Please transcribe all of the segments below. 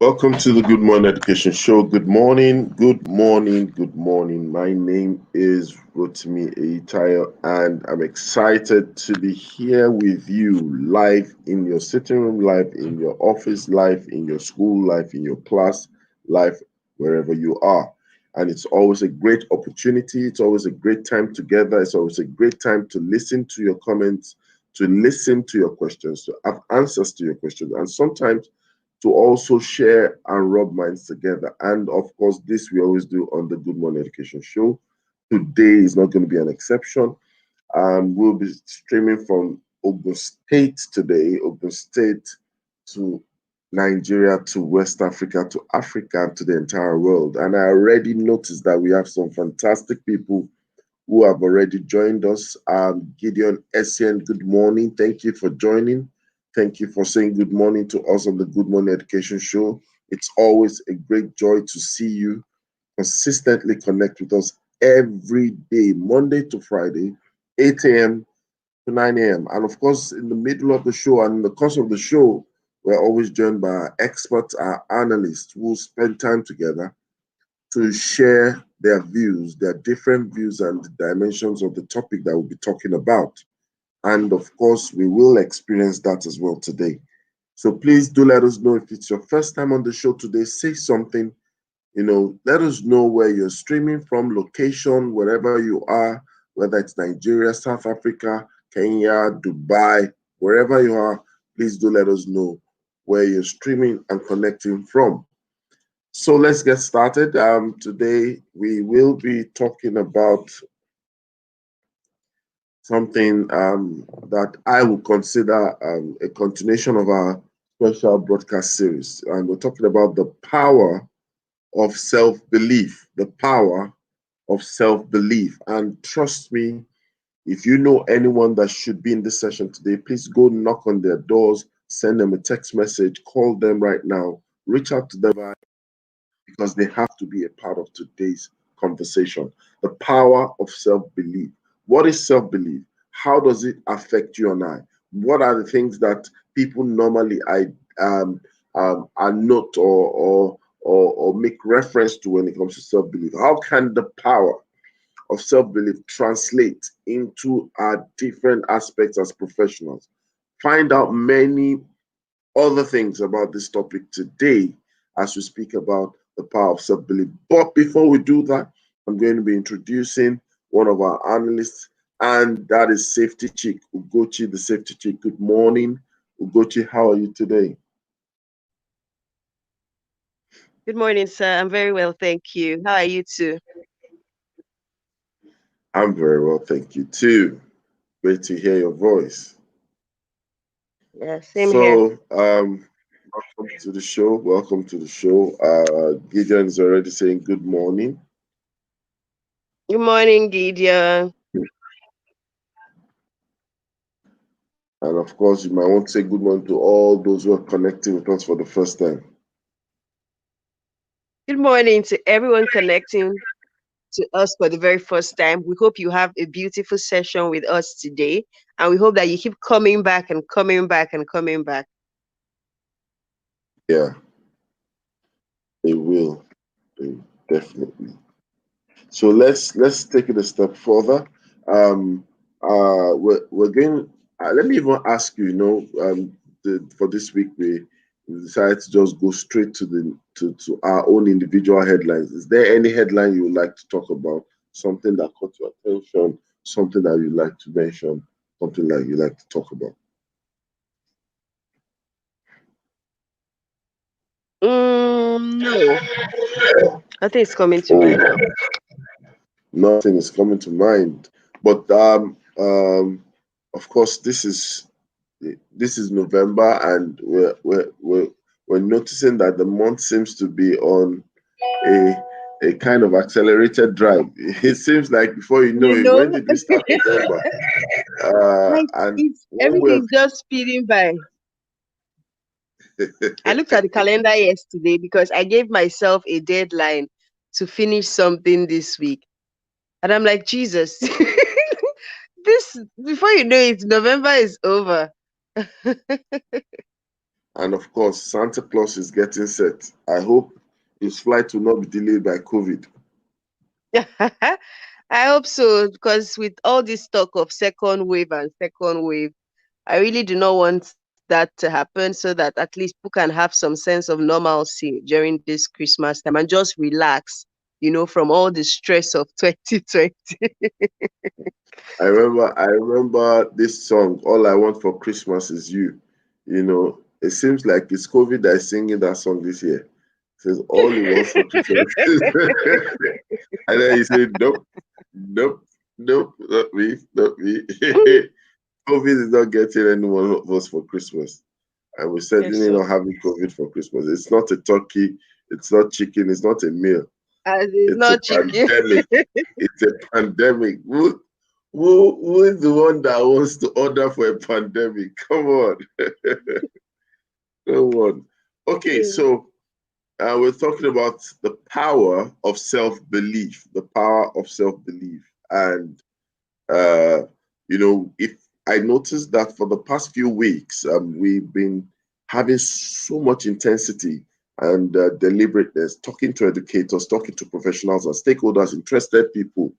Welcome to the Good Morning Education Show. Good morning, good morning, good morning. My name is Rotimi Eitayo, and I'm excited to be here with you live in your sitting room, live in your office, live in your school, live in your class, live wherever you are. And it's always a great opportunity. It's always a great time together. It's always a great time to listen to your comments, to listen to your questions, to have answers to your questions. And sometimes to also share and rub minds together. And of course, this we always do on the Good Morning Education Show. Today is not going to be an exception. We'll be streaming from Ogun State today, Ogun State to Nigeria, to West Africa, to Africa, to the entire world. And I already noticed that we have some fantastic people who have already joined us. Gideon Essien, good morning. Thank you for joining. Thank you for saying good morning to us on the Good Morning Education Show. It's always a great joy to see you consistently connect with us every day, Monday to Friday, 8 a.m. to 9 a.m. And of course, in the middle of the show and in the course of the show, we're always joined by our experts, our analysts who spend time together to share their views, their different views and dimensions of the topic that we'll be talking about. And of course, we will experience that as well today. So please do let us know if it's your first time on the show today. Say something, let us know where you're streaming from, location, wherever you are, whether it's Nigeria, South Africa, Kenya, Dubai, wherever you are, please do let us know where you're streaming and connecting from. So let's get started. Today we will be talking about something that I would consider a continuation of our special broadcast series. And we're talking about the power of self-belief, the power of self-belief. And trust me, if you know anyone that should be in this session today, please go knock on their doors, send them a text message, call them right now, reach out to them because they have to be a part of today's conversation. The power of self-belief. What is self-belief? How does it affect you and I? What are the things that people normally are not or make reference to when it comes to self-belief? How can the power of self-belief translate into our different aspects as professionals? Find out many other things about this topic today as we speak about the power of self-belief. But before we do that, I'm going to be introducing one of our analysts, and that is Safety Chick, Ugochi, the Safety Chick. Good morning, Ugochi. How are you today? Good morning, sir. I'm very well, thank you. How are you too? I'm very well, thank you too. Great to hear your voice. Yeah, same here. So, welcome to the show. Welcome to the show. Gideon is already saying good morning. Good morning, Gideon. And of course, you might want to say good morning to all those who are connecting with us for the first time. Good morning to everyone connecting to us for the very first time. We hope you have a beautiful session with us today, and we hope that you keep coming back and coming back and coming back. Yeah, they will. They definitely. So let's take it a step further. Um, we're going. Let me even ask you. For this week we decided to just go straight to to our own individual headlines. Is there any headline you would like to talk about? Something that caught your attention? Something that you like to mention? Something that you like to talk about? No, nothing is coming to mind Oh, now. nothing is coming to mind. But of course, this is November, and we're noticing that the month seems to be on a a kind of accelerated drive. It seems like before you know You it, know, when did we start November? like And it's one way everything is just speeding by. I looked at the calendar yesterday because I gave myself a deadline to finish something this week. And I'm like, Jesus, this before you know it, November is over. And of course, Santa Claus is getting set. I hope his flight will not be delayed by COVID. I hope so, because with all this talk of second wave and second wave, I really do not want that to happen, so that at least people can have some sense of normalcy during this Christmas time and just relax, from all the stress of 2020. I remember this song, All I Want for Christmas Is You. It seems like it's COVID that is singing that song this year. It says all he wants for Christmas. And then he said, nope, nope, nope, not me, not me. COVID is not getting any one of us for Christmas. And we're Yes, certainly so not having COVID for Christmas. It's not a turkey, it's not chicken, it's not a meal. as it's It's a not chicken. pandemic. It's a pandemic. Who is the one that wants to order for a pandemic? Come on. Come on. Okay, so we're talking about the power of self-belief, the power of self-belief. And, if I noticed that for the past few weeks, we've been having so much intensity and deliberateness, talking to educators, talking to professionals and stakeholders, interested people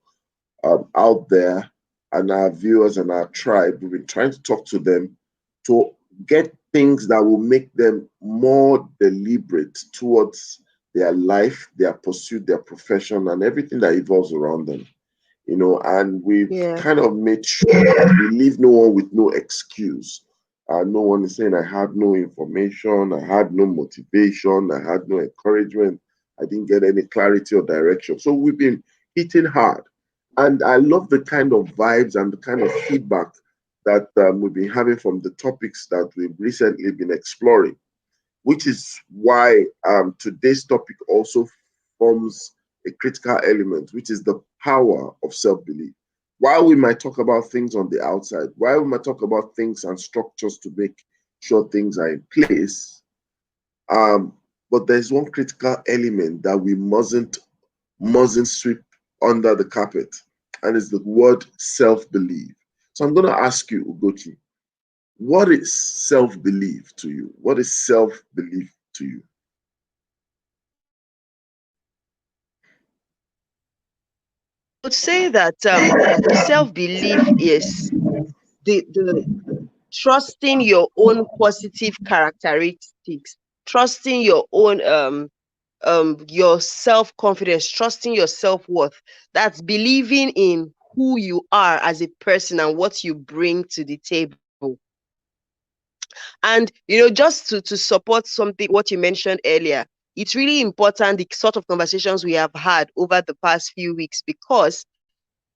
out there, and our viewers and our tribe. We've been trying to talk to them to get things that will make them more deliberate towards their life, their pursuit, their profession, and everything that evolves around them. And we've Yeah. kind of made sure that we leave no one with no excuse. No one is saying, I had no information, I had no motivation, I had no encouragement, I didn't get any clarity or direction. So we've been hitting hard. And I love the kind of vibes and the kind of feedback that we've been having from the topics that we've recently been exploring, which is why today's topic also forms a critical element, which is the power of self belief. While we might talk about things on the outside, while we might talk about things and structures to make sure things are in place, but there's one critical element that we mustn't sweep under the carpet, and it's the word self belief. So I'm going to ask you, Ugochi, what is self belief to you? What is self belief to you? I would say that self-belief is the trusting your own positive characteristics, trusting your self-confidence, trusting your self-worth. That's believing in who you are as a person and what you bring to the table. And just to support something what you mentioned earlier, it's really important the sort of conversations we have had over the past few weeks, because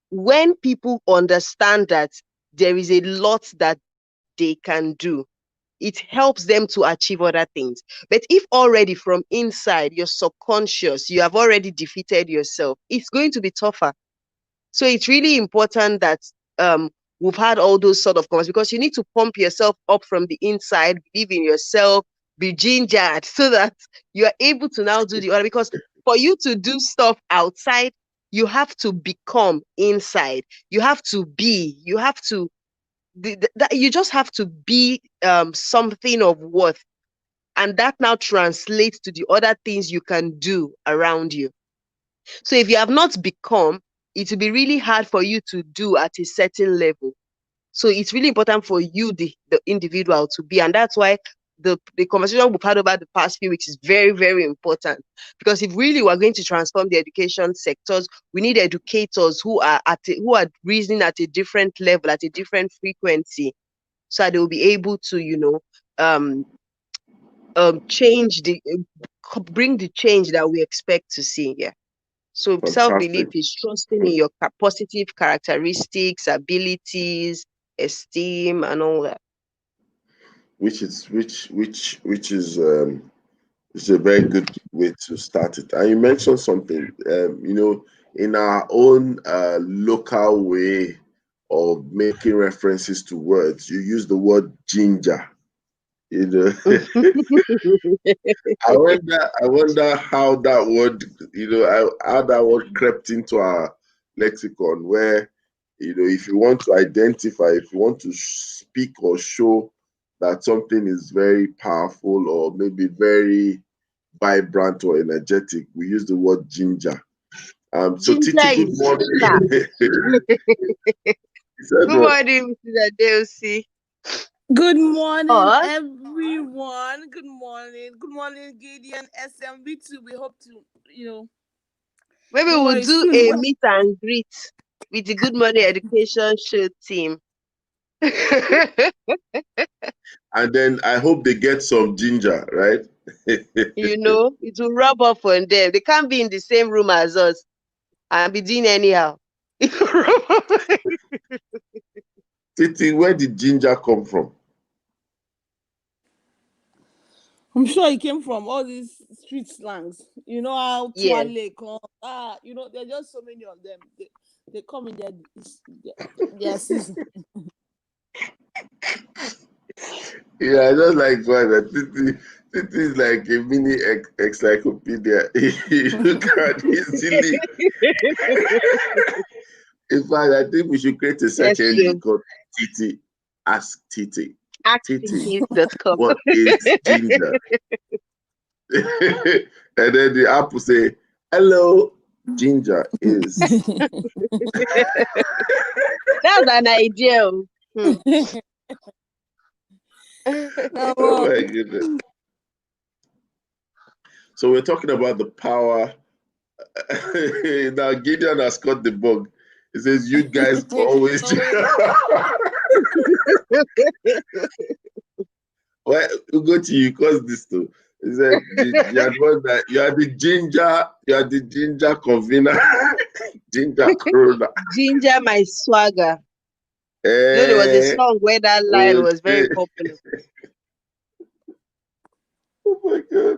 when people understand that there is a lot that they can do, it helps them to achieve other things. But if already from inside, your subconscious, you have already defeated yourself, it's going to be tougher. So it's really important that um, we've had all those sort of conversations, because you need to pump yourself up from the inside, believe in yourself, be gingered, so that you are able to now do the other. Because for you to do stuff outside, you have to become inside. You have to be. You have to. You just have to be something of worth, and that now translates to the other things you can do around you. So if you have not become, it will be really hard for you to do at a certain level. So it's really important for you, the individual, to be. And that's why the conversation we've had over the past few weeks is very, very important. Because if really we're going to transform the education sectors, we need educators who are reasoning at a different level, at a different frequency, so that they will be able to, um, change bring the change that we expect to see. Yeah. So self-belief Fantastic. is trusting in your positive characteristics, abilities, esteem, and all that. Which is a very good way to start it. And you mentioned something, in our own local way of making references to words, you use the word ginger. You know, I wonder how that word, how that word crept into our lexicon, where, if you want to identify, if you want to speak or show that something is very powerful or maybe very vibrant or energetic, we use the word ginger. So Ginger Titi, good is sharp. morning. He said Good what? morning, Mr. Adelsi. Good morning, Or everyone. Good morning. Good morning, Gideon SMB too. We hope to, maybe don't we'll worry do soon. a meet and greet with the Good Morning Education Show team. And then I hope they get some ginger, right? It will rub off on them. They can't be in the same room as us and be doing anyhow. Titi, where did ginger come from? I'm sure it came from all these street slangs. You know how Yeah. Twale come. There are just so many of them. They come in their season. Yeah, I just like that. Titi is like a mini encyclopedia. You can easily. In fact, I think we should create a search That's engine true. called Titi. Ask Titi. Titi, Activities.com. what is ginger? And then the app will say, hello, ginger is. That's an idea. Oh my goodness. So we're talking about the power. Now Gideon has caught the bug. He says, you guys always. Why Ugochi, you caused this too? He said you are the ginger convener, ginger corona. Ginger my swagger. There was a song where that line was very popular. Oh my God.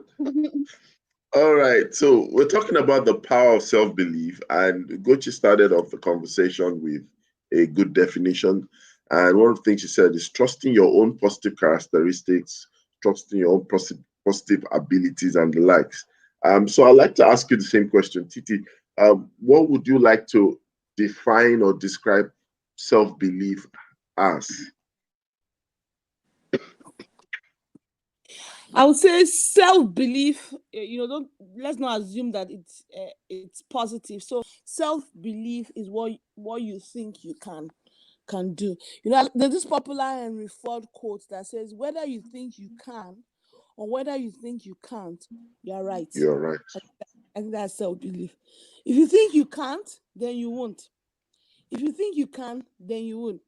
All right. So we're talking about the power of self-belief, and Gochi started off the conversation with a good definition. And one of the things she said is trusting your own positive characteristics, trusting your own positive abilities and the likes. So I'd like to ask you the same question, Titi. What would you like to define or describe self-belief as? I would say self-belief. Let's not assume that it's positive. So self-belief is what you think you can do. There's this popular Henry Ford quote that says, "Whether you think you can or whether you think you can't, you're right." You're right. I think that's self-belief. If you think you can't, then you won't. If you think you can, then you won't.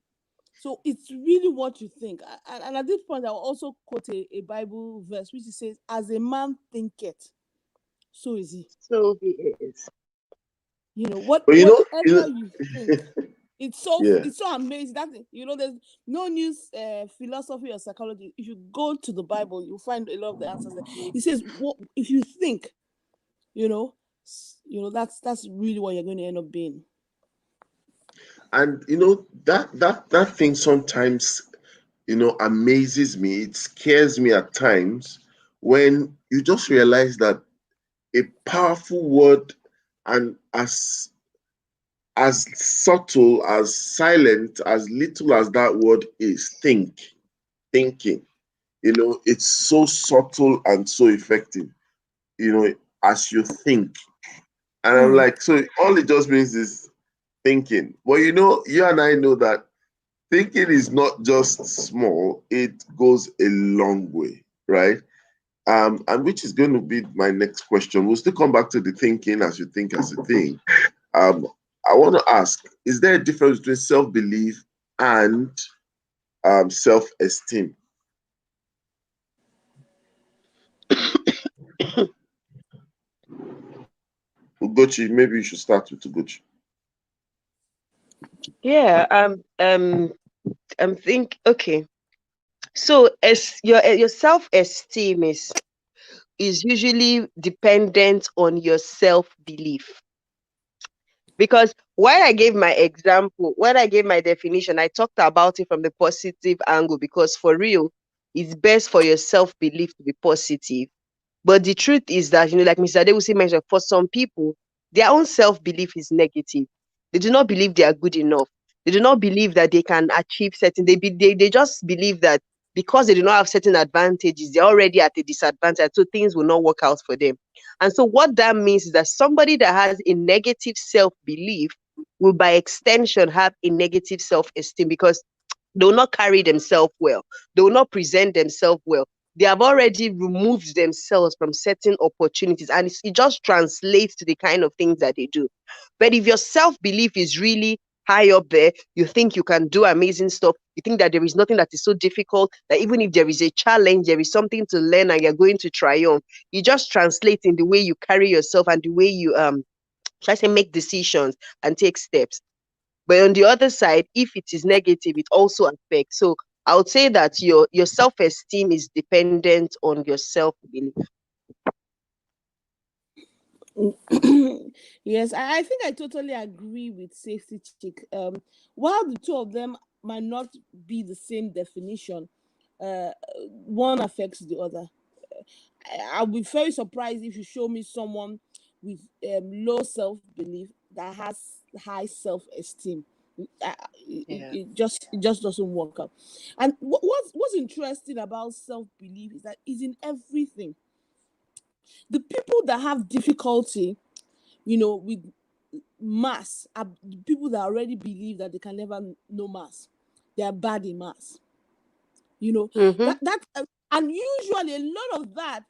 So it's really what you think. And at this point, I will also quote a Bible verse which says, "As a man thinketh, so is he." So he is. Whatever you think. It's so amazing that there's no new philosophy or psychology. If you go to the Bible, you'll find a lot of the answers there. It says, if you think, that's really what you're going to end up being. And that thing sometimes amazes me. It scares me at times when you just realize that a powerful word, and as subtle, as silent, as little as that word is, thinking, it's so subtle and so effective, as you think. And I'm like, so all it just means is thinking. Well, you and I know that thinking is not just small, it goes a long way, right? And which is going to be my next question. We'll still come back to the thinking as you think as a thing. I want to ask, is there a difference between self-belief and self-esteem? Ugochi, maybe you should start with Ugochi. Yeah, okay. So as your self-esteem is usually dependent on your self-belief. Because when I gave my definition, I talked about it from the positive angle, because for real, it's best for your self-belief to be positive. But the truth is that, like Mr. Adewusi mentioned, for some people, their own self-belief is negative. They do not believe they are good enough. They do not believe that they can achieve certain. They just believe that because they do not have certain advantages, they're already at a disadvantage. So things will not work out for them. And so what that means is that somebody that has a negative self-belief will by extension have a negative self-esteem, because they will not carry themselves well. They will not present themselves well. They have already removed themselves from certain opportunities, and it just translates to the kind of things that they do. But if your self-belief is really high up there, you think you can do amazing stuff, you think that there is nothing that is so difficult, that even if there is a challenge, there is something to learn and you're going to triumph. It just translates in the way you carry yourself and the way you should I say, make decisions and take steps. But on the other side, if it is negative, it also affects. So I would say that your self-esteem is dependent on your self-belief. Yes, I think I totally agree with Safety Chick. While the two of them might not be the same definition, one affects the other. I'll be very surprised if you show me someone with low self-belief that has high self-esteem. It just doesn't work out. And what's interesting about self-belief is that it's in everything. The people that have difficulty, with maths are people that already believe that they can never know maths. They are bad in maths. Mm-hmm. And usually a lot of that,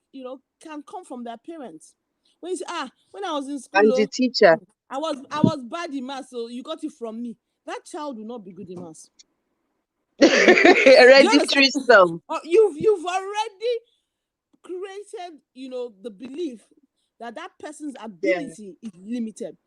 can come from their parents. When you say, when I was in school, And the teacher. I was bad in maths, so you got it from me. That child will not be good in maths. Hereditary sum. You've already created, the belief that person's ability is limited.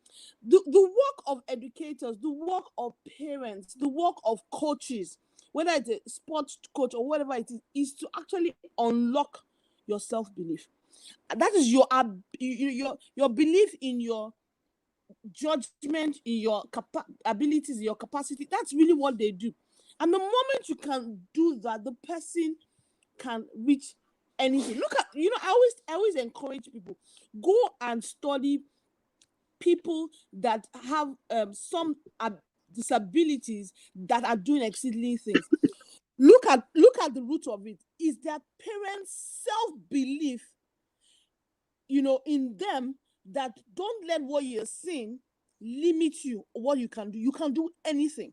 The work of educators, the work of parents, the work of coaches, whether it's a sports coach or whatever it is to actually unlock your self-belief. That is your belief in your judgment, in your abilities, your capacity. That's really what they do. And the moment you can do that, the person can reach anything. Look at, I always encourage people, go and study people that have some disabilities that are doing exceedingly things. Look at the root of it. Is their parents' self-belief, in them, that don't let what you're seeing limit you, what you can do. You can do anything.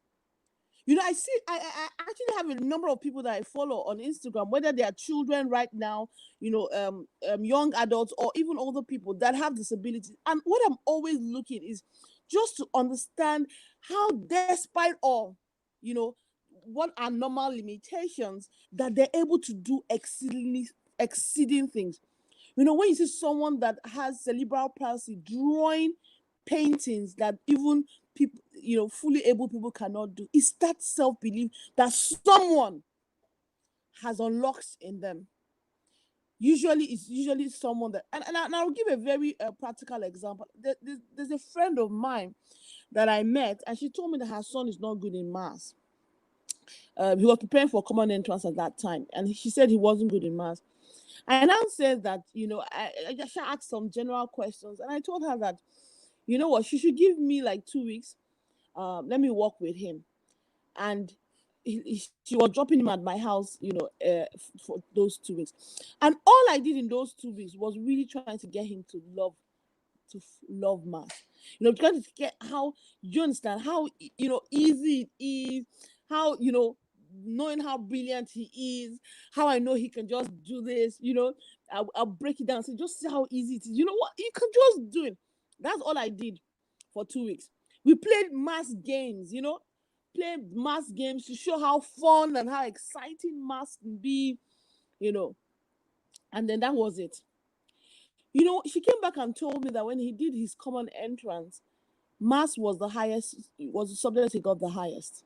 I actually have a number of people that I follow on Instagram, whether they are children right now, young adults, or even older people that have disabilities. And what I'm always looking is just to understand how, despite all, what are normal limitations, that they're able to do exceeding things. When you see someone that has cerebral palsy drawing paintings that even people, fully able people cannot do, it's that self-belief that someone has unlocked in them. It's usually someone that, and I'll give a very practical example. There's a friend of mine that I met, and she told me that her son is not good in maths. He was preparing for common entrance at that time, and she said he wasn't good in maths. I now said that, I just asked some general questions, and I told her that, what, she should give me like 2 weeks. Let me work with him. And she was dropping him at my house, for those 2 weeks. And all I did in those 2 weeks was really trying to get him to love math. Trying to get how, you understand how, easy it is, how, knowing how brilliant he is, how I know he can just do this, I'll break it down. So just see how easy it is. You know what? You can just do it. That's all I did for 2 weeks. We played math games, play math games to show how fun and how exciting math can be, and then that was it. She came back and told me that when he did his common entrance, math was the highest, was the subject he got the highest.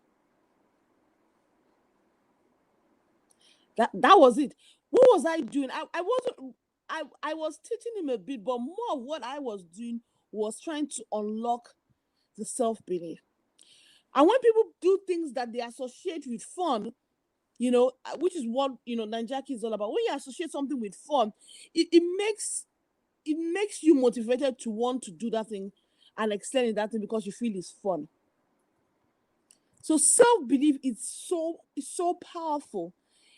That was it. What was I doing? I wasn't, I was teaching him a bit, but more of what I was doing was trying to unlock the self-belief. And when people do things that they associate with fun, which is what, Nanjaki is all about. When you associate something with fun, it makes you motivated to want to do that thing and excel in that thing because you feel it's fun. So self-belief is so powerful.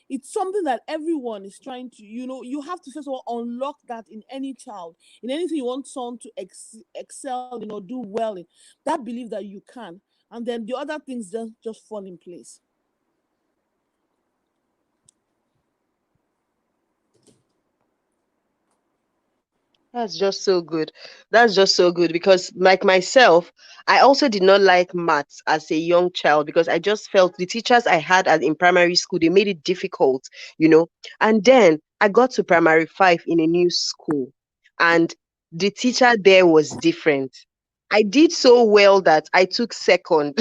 it's something that everyone is trying to, you have to first of all unlock that in any child, in anything you want someone to excel in or do well in, that belief that you can, and then the other things just fall in place. That's just so good. That's just so good because, like myself, I also did not like maths as a young child because I just felt the teachers I had in primary school, they made it difficult, you know. And then I got to primary 5 in a new school, and the teacher there was different. I did so well that I took second.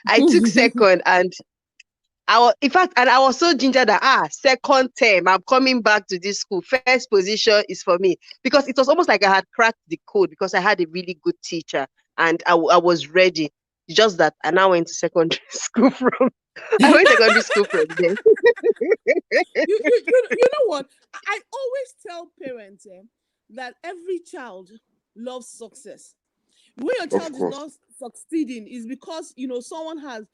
I took second, and in fact, and I was so ginger that second term, I'm coming back to this school. First position is for me because it was almost like I had cracked the code because I had a really good teacher and I was ready. Just that I now went to secondary school from. I went to secondary school from there. You know what? I always tell parents that every child loves success. When your Of child is course. not succeeding, is because someone has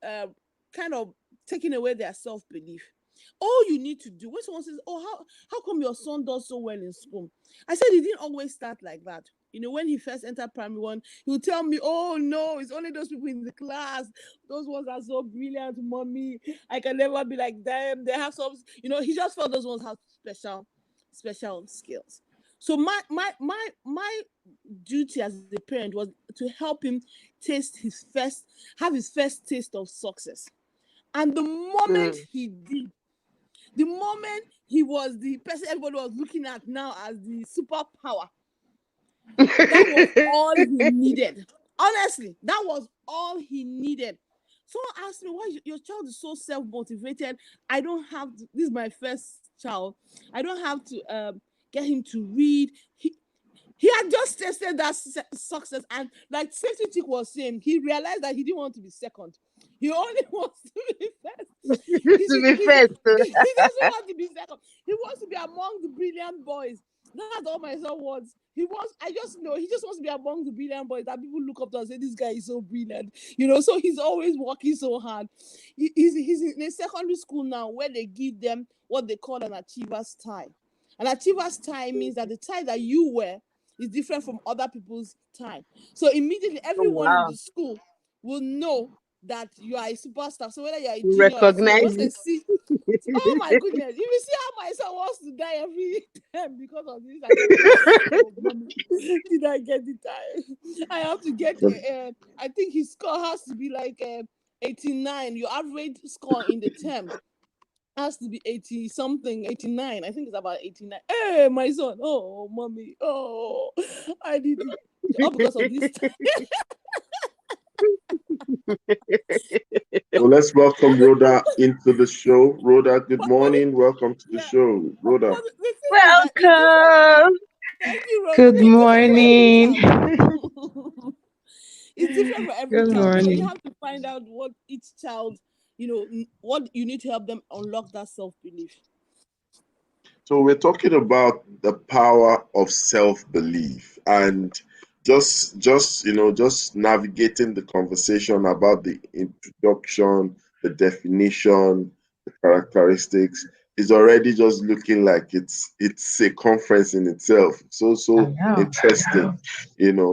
kind of taken away their self-belief. All you need to do when someone says, "Oh, how come your son does so well in school?" I said he didn't always start like that. When he first entered primary 1, he would tell me, "Oh no, it's only those people in the class. Those ones are so brilliant, mommy. I can never be like them. They have some." He just felt those ones have special skills. So my duty as a parent was to help him have his first taste of success. And the moment he did, the moment he was the person everybody was looking at now as the superpower, that was all he needed. Honestly, that was all he needed. Someone asked me, why your child is so self-motivated? I don't have to, this is my first child. I don't have to get him to read. He had just tested that success, and like Safety Chick was saying, he realized that he didn't want to be second. He only wants to be first. To be first. He doesn't want to be second. He wants to be among the brilliant boys. That's all my son wants. He just wants to be among the brilliant boys that people look up to and say, this guy is so brilliant. So he's always working so hard. He's in a secondary school now where they give them what they call an achiever's tie. An achiever's tie means that the tie that you wear is different from other people's tie. So immediately everyone in the school will know that you are a superstar. So whether you are a junior or senior, once they see, oh my goodness, you will see how my son wants to die every time because of this. Did I get the time? I have to get I think his score has to be like 89. Your average score in the term has to be 80 something, 89. I think it's about 89. Hey, my son. Oh, mommy. Oh, I did it. All because of this time. So let's welcome Rhoda into the show. Rhoda, good morning. Welcome to the show, Rhoda. Welcome. Thank you, Rhoda. Good morning. It's different for every Good child. morning. So you have to find out what each child, what you need to help them unlock that self-belief. So we're talking about the power of self-belief and just navigating the conversation about the introduction, the definition, the characteristics is already just looking like it's a conference in itself. So interesting,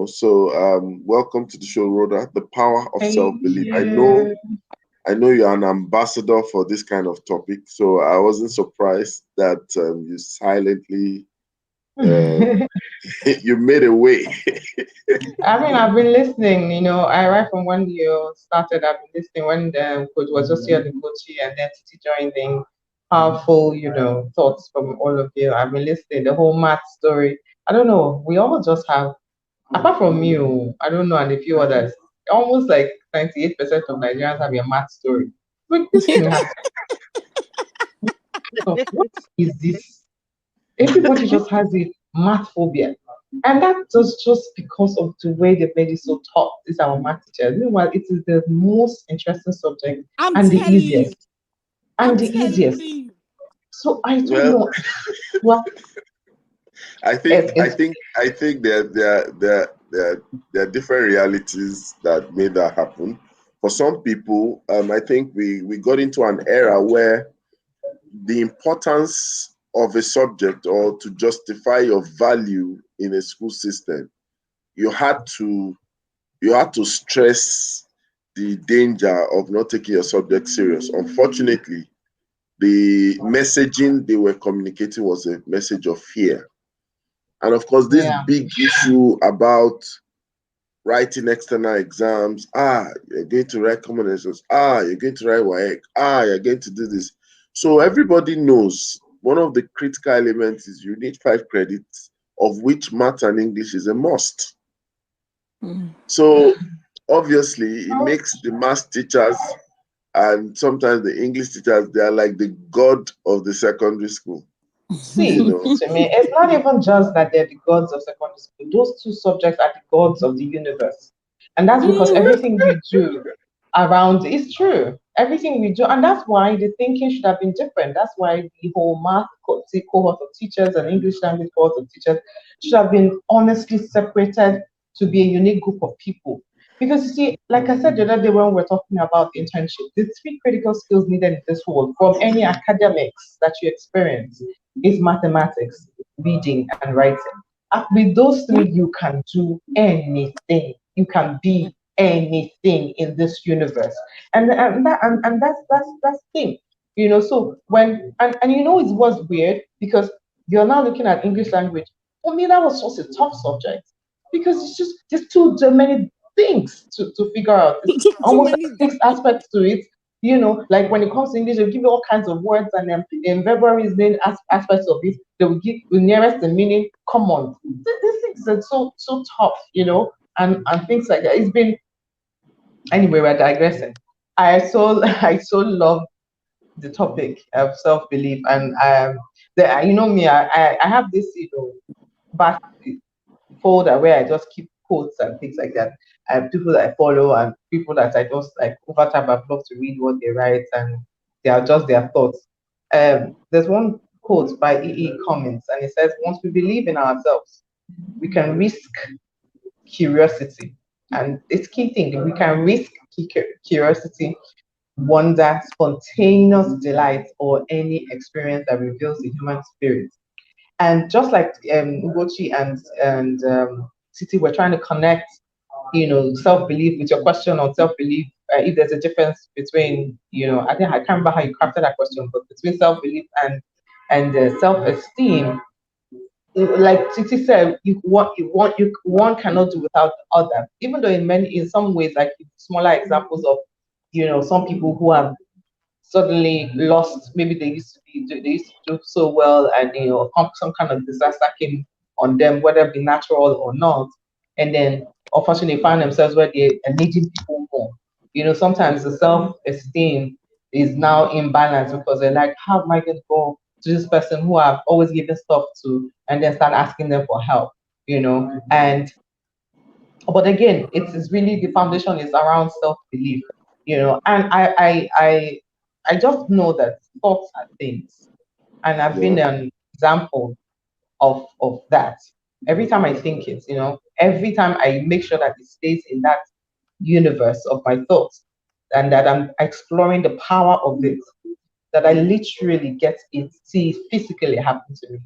So welcome to the show, Rhoda. The power of self-belief. I know you're an ambassador for this kind of topic, so I wasn't surprised that you silently you made a way. I mean, I've been listening. Right from when you started, I've been listening when the coach was just here, the coach, and then Titi joined in. Powerful, thoughts from all of you. I've been listening. The whole math story. I don't know. We all just have, apart from you, I don't know, and a few others. Almost like 98% of Nigerians have a math story. But this thing has. So what is this? Everybody just has a math phobia. And that's just because of the way they made it so tough. These are our math teachers. Meanwhile, it is the most interesting subject and the easiest. So I don't know. Well, I think there are different realities that made that happen. For some people, I think we got into an era where the importance of a subject or to justify your value in a school system, you had to stress the danger of not taking your subject serious. Unfortunately, the messaging they were communicating was a message of fear. And of course, this Yeah. big issue about writing external exams, you're going to write common exams, you're going to write WAEC, you're going to do this. So everybody knows one of the critical elements is you need 5 credits, of which math and English is a must. So obviously, it makes the math teachers and sometimes the English teachers, they are like the god of the secondary school. See, You know, to me, it's not even just that they're the gods of secondary school. Those two subjects are the gods of the universe. And that's because everything we do around is true. Everything we do. And that's why the thinking should have been different. That's why the whole math cohort of teachers and English language cohort of teachers should have been honestly separated to be a unique group of people. Because you see, like I said the other day when we were talking about the internship, the 3 critical skills needed in this world from any academics that you experience is mathematics, reading, and writing. With those 3, you can do anything. You can be anything in this universe, and that's the thing, So when and it was weird because you're now looking at English language. For me, that was just a tough subject because it's just too many things to figure out. It's Too almost many. 6 aspects to it. Like when it comes to English, they'll give you all kinds of words, and then in verbal reasoning aspects of it, they will give the nearest the meaning. Come on, these things are so tough, and things like that. It's been anyway. We're digressing. I so love the topic of self belief, and me, I have this back folder where I just keep quotes and things like that. People that I follow and people that I just like over time I've loved to read what they write, and they are just their thoughts. There's one quote by E.E. Cummings, and it says, "Once we believe in ourselves, we can risk curiosity." And it's key thing, we can risk curiosity, wonder, spontaneous delight, or any experience that reveals the human spirit. And just like Ugochi and Titi were trying to connect, self-belief with your question on self-belief, if there's a difference between, I think I can't remember how you crafted that question, but between self-belief and self-esteem, like Titi said, one cannot do without the other. Even though in some ways, like smaller examples of, some people who have suddenly lost, maybe they used to do so well, and some kind of disaster came on them, whether it be natural or not, and then unfortunately find themselves where they are needing people more. Sometimes the self-esteem is now imbalanced because they're like, how am I going to go to this person who I've always given stuff to, and then start asking them for help? And but again, it's really the foundation is around self-belief, and I just know that thoughts are things, and I've been an example of that. Every time I think it, every time I make sure that it stays in that universe of my thoughts, and that I'm exploring the power of it, that I literally get it, see it physically happen to me.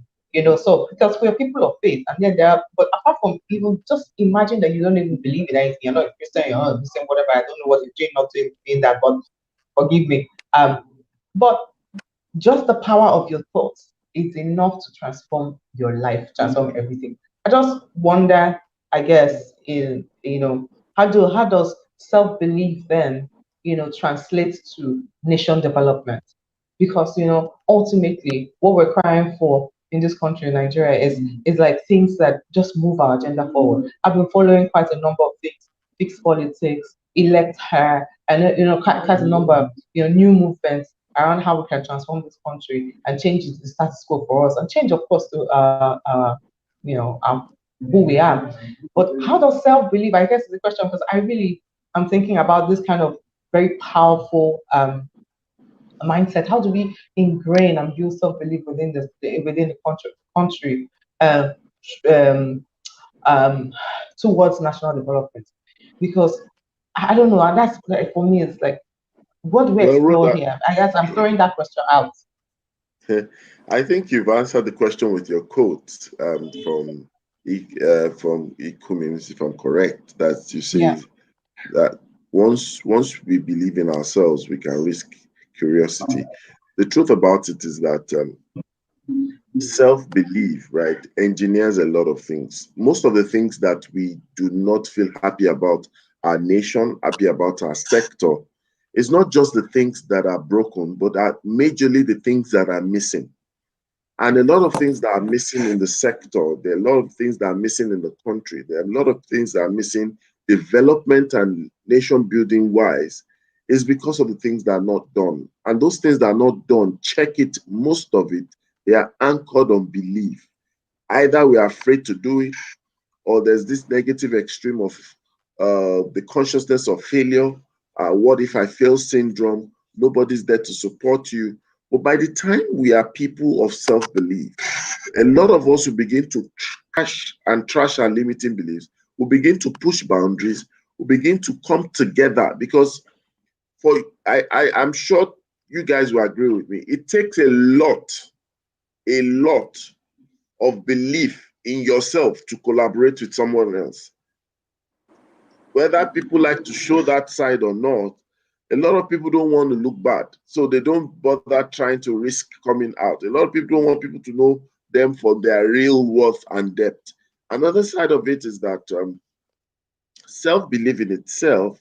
So because we're people of faith, and then but apart from even just imagine that you don't even believe in anything, you're not a Christian, you're not a Muslim, whatever. I don't know what you're doing, not doing that, but forgive me. But just the power of your thoughts is enough to transform your life, transform everything. I just wonder, I guess, how does self-belief then, translate to nation development? Because ultimately what we're crying for in this country, Nigeria, is like things that just move our agenda forward. I've been following quite a number of things: fix politics, elect her, and quite a number of new movements around how we can transform this country and change the status quo for us, and change, of course, to who we are. But how does self-belief, I guess, is the question, because I'm thinking about this kind of very powerful mindset. How do we ingrain and build self-belief within the country um, towards national development? Because I don't know, and that's like, for me, it's like, what do we Well, explore Rhoda, here? I guess I'm throwing that question out. I think you've answered the question with your quote from Ikumin, if I'm correct. That you Yeah. say that once we believe in ourselves, we can risk curiosity. The truth about it is that self-belief, right, engineers a lot of things. Most of the things that we do not feel happy about our nation, happy about our sector, it's not just the things that are broken, but are majorly the things that are missing. And a lot of things that are missing in the sector, there are a lot of things that are missing in the country, there are a lot of things that are missing development and nation building wise, is because of the things that are not done. And those things that are not done, check it, most of it, they are anchored on belief. Either we are afraid to do it, or there's this negative extreme of the consciousness of failure. What if I fail syndrome? Nobody's there to support you. But by the time we are people of self belief, a lot of us will begin to trash our limiting beliefs. We'll begin to push boundaries. We'll begin to come together because I'm sure you guys will agree with me. It takes a lot of belief in yourself to collaborate with someone else. Whether people like to show that side or not, a lot of people don't want to look bad. So they don't bother trying to risk coming out. A lot of people don't want people to know them for their real worth and depth. Another side of it is that self-belief in itself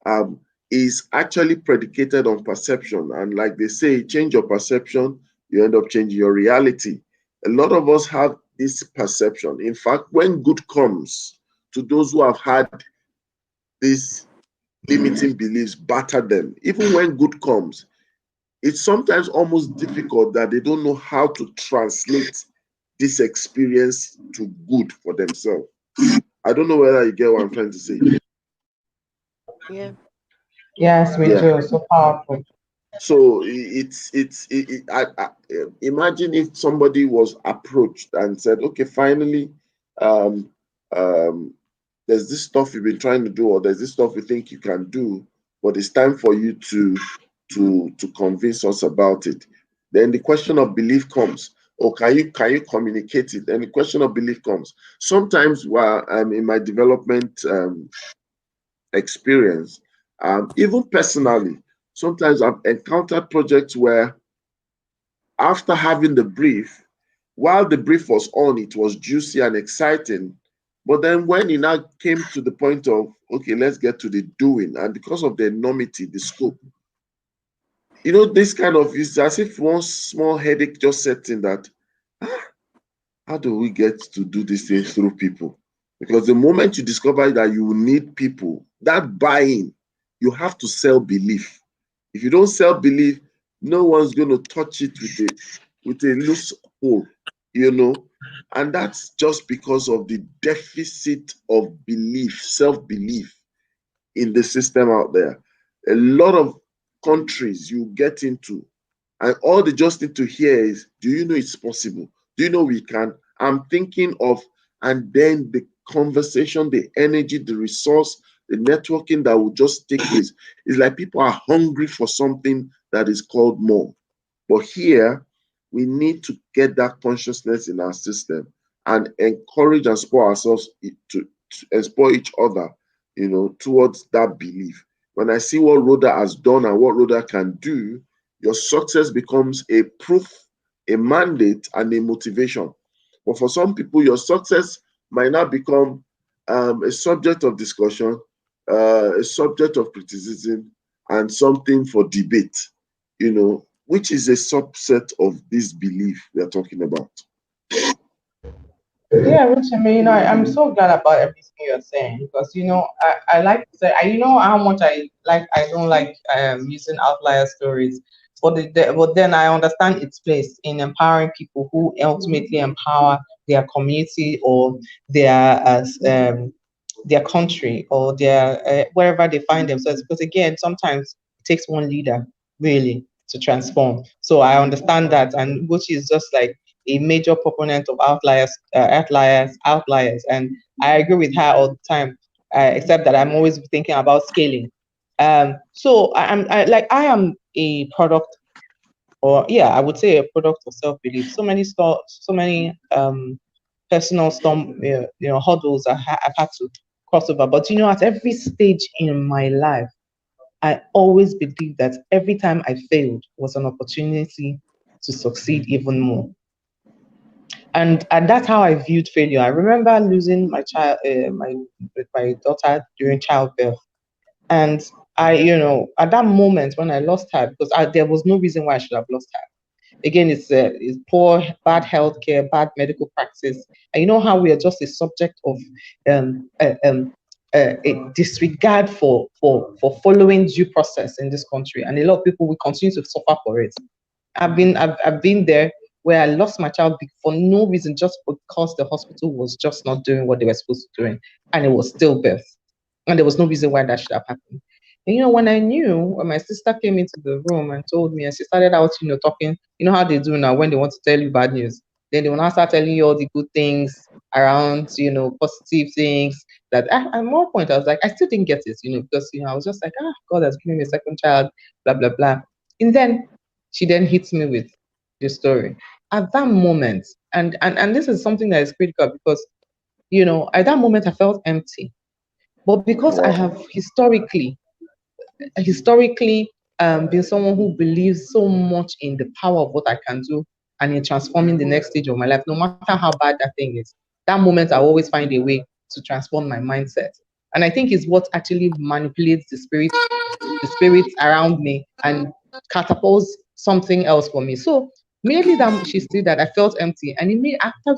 um, is actually predicated on perception. And like they say, change your perception, you end up changing your reality. A lot of us have this perception. In fact, when good comes to those who have had these limiting beliefs, batter them, even when good comes, it's sometimes almost difficult that they don't know how to translate this experience to good for themselves. I don't know whether you get what I'm trying to say. Yeah. Yes, we Yeah. do. So powerful. So imagine if somebody was approached and said, okay, finally, um, um, there's this stuff you've been trying to do, or there's this stuff you think you can do, but it's time for you to convince us about it. Then the question of belief comes. Or can you communicate it? Then the question of belief comes. Sometimes while I'm in my development experience, even personally, sometimes I've encountered projects where after having the brief, while the brief was on, it was juicy and exciting. But then when it now came to the point of, okay, let's get to the doing, and because of the enormity, the scope, this kind of is as if one small headache just sets in that, how do we get to do these things through people? Because the moment you discover that you need people, that buy-in, you have to sell belief. If you don't sell belief, no one's going to touch it with a loose hole, and that's just because of the deficit of belief, self-belief in the system out there. A lot of countries you get into, and all they just need to hear is, do you know it's possible? Do you know we can? I'm thinking of, and then the conversation, the energy, the resource, the networking that will just take place. It's like people are hungry for something that is called more. But here, we need to get that consciousness in our system and encourage and spur ourselves to spur each other, towards that belief. When I see what Rhoda has done and what Rhoda can do, your success becomes a proof, a mandate, and a motivation. But for some people, your success might not become a subject of discussion, a subject of criticism, and something for debate, which is a subset of this belief we are talking about. Yeah, Rich, I'm so glad about everything you're saying because, I like to say, how much I don't like using outlier stories, but then I understand its place in empowering people who ultimately empower their community or their country or their wherever they find themselves. Because again, sometimes it takes one leader really to transform. So I understand that, and which is just like a major proponent of outliers, and I agree with her all the time. Except that I'm always thinking about scaling. So I am a product or yeah, I would say a product of self-belief. So many personal storm, hurdles I've had to cross over. But at every stage in my life, I always believed that every time I failed was an opportunity to succeed even more. And that's how I viewed failure. I remember losing my child, my daughter during childbirth, and at that moment when I lost her, because there was no reason why I should have lost her. Again, it's poor, bad healthcare, bad medical practice, and you know how we are just a subject of um, uh, um, a disregard for following due process in this country, and a lot of people will continue to suffer for it. I've been there where I lost my child for no reason, just because the hospital was just not doing what they were supposed to do, and it was stillbirth, and there was no reason why that should have happened. And when my sister came into the room and told me, and she started out, talking, how they do now when they want to tell you bad news, then they will now start telling you all the good things around, positive things. That at one point I was like, I still didn't get it, because I was just like, God has given me a second child, blah blah blah. And then she then hits me with the story at that moment, and this is something that is critical because at that moment I felt empty, but because I Wow. have historically been someone who believes so much in the power of what I can do and in transforming the next stage of my life, no matter how bad that thing is. That moment, I always find a way to transform my mindset. And I think is what actually manipulates the spirits around me and catapults something else for me. So immediately that she said that, I felt empty. And after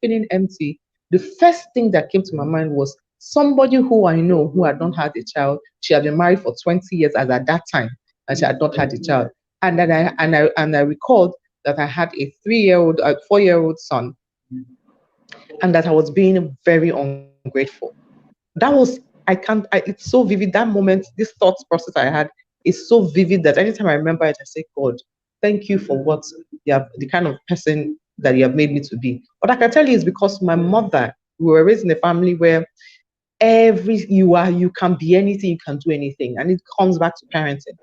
feeling empty, the first thing that came to my mind was somebody who I know who had not had a child. She had been married for 20 years as at that time, and she had not had a child. And I recalled that I had a 3-year-old, a 4-year-old son, and that I was being very ungrateful. That was, it's so vivid. That moment, this thought process I had is so vivid that anytime I remember it, I say, God, thank you for what the kind of person that you have made me to be. But I can tell you it's because my mother, we were raised in a family where you can be anything, you can do anything. And it comes back to parenting.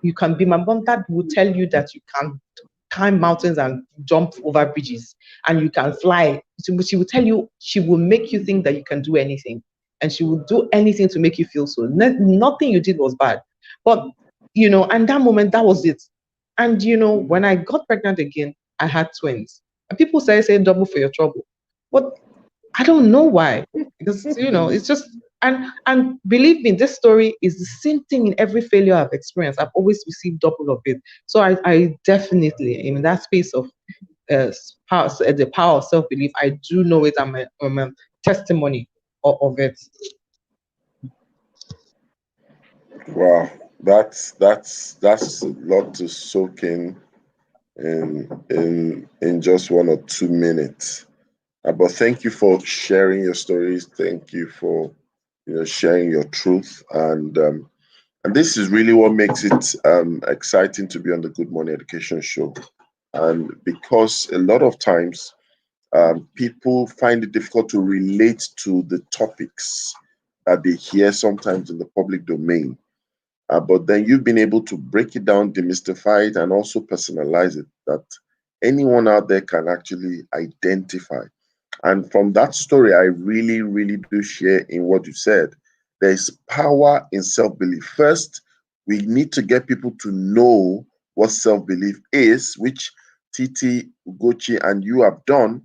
You can be, my mom that will tell you that you can climb mountains and jump over bridges and you can fly. She will tell you, she will make you think that you can do anything. And she will do anything to make you feel so. Nothing you did was bad. But, and that moment, that was it. And, when I got pregnant again, I had twins. And people say double for your trouble. But I don't know why. Because, it's just, and believe me, this story is the same thing in every failure I've experienced. I've always received double of it. So I definitely, in that space of the power of self-belief, I do know it. I'm a testimony of it. Wow. That's a lot to soak in just 1 or 2 minutes. But thank you for sharing your stories. Thank you for sharing your truth, and this is really what makes it exciting to be on the Good Morning Education Show. And because a lot of times people find it difficult to relate to the topics that they hear sometimes in the public domain. But then you've been able to break it down, demystify it, and also personalize it that anyone out there can actually identify. And from that story, I really, really do share in what you said. There is power in self belief. First, we need to get people to know what self belief is, which Titi, Ugochi, and you have done.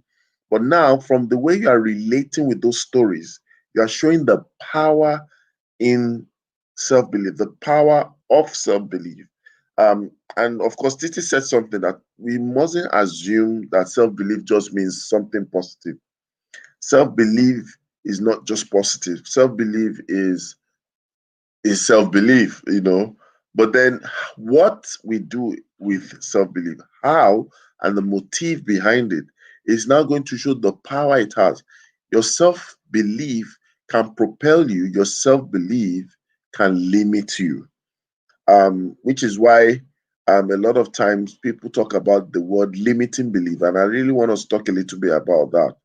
But now, from the way you are relating with those stories, you are showing the power in self belief, the power of self belief. And of course, Titi said something that we mustn't assume that self belief just means something positive. Self belief is not just positive. Self belief is self belief, But then, what we do with self belief, how, and the motive behind it is now going to show the power it has. Your self belief can propel you, your self belief can limit you. Which is why a lot of times people talk about the word limiting belief, and I really want us to talk a little bit about that.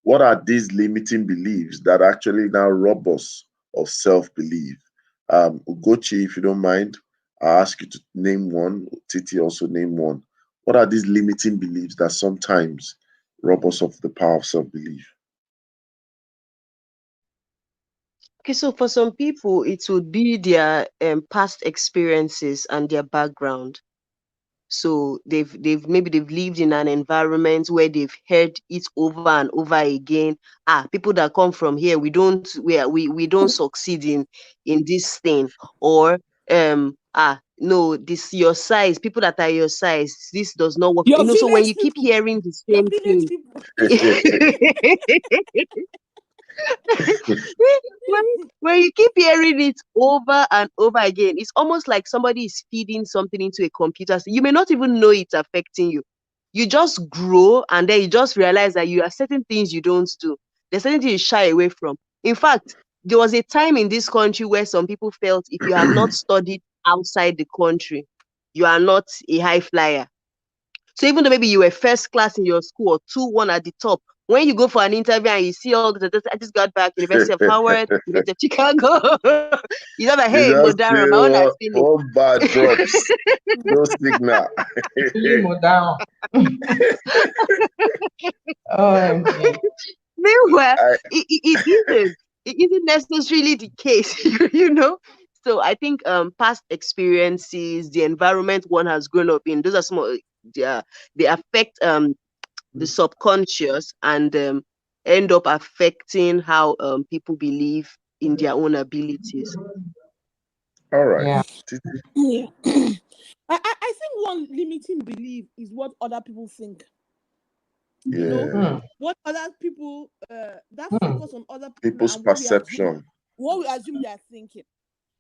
What are these limiting beliefs that actually now rob us of self-belief? Ugochi, if you don't mind, I'll ask you to name one. Titi also name one. What are these limiting beliefs that sometimes rob us of the power of self-belief? Okay, so for some people, it would be their past experiences and their background. So they've maybe they've lived in an environment where they've heard it over and over again. People that come from here, we don't succeed in this thing. Or no, this your size, people that are your size, this does not work. Your So when village you keep people. hearing the Your same village thing, people. when you keep hearing it over and over again, it's almost like somebody is feeding something into a computer. So you may not even know it's affecting you. You just grow and then you just realize that you are certain things you don't do. There's certain things you shy away from. In fact, there was a time in this country where some people felt if you have not studied outside the country, you are not a high flyer. So even though maybe you were first class in your school or 2-1 at the top, when you go for an interview and you see all I just got back, University of Howard, University of Chicago, you're not like, You hey, just Modara, my own has feel finished. one bad drops, no signal. down. OMG. Meanwhile, it isn't necessarily the case, So I think past experiences, the environment one has grown up in, those are some of they affect the subconscious and end up affecting how people believe in their own abilities. All right. Yeah. Yeah. I think one limiting belief is what other people think. You know, what other people that focus on other people People's and perception. what we assume they are thinking.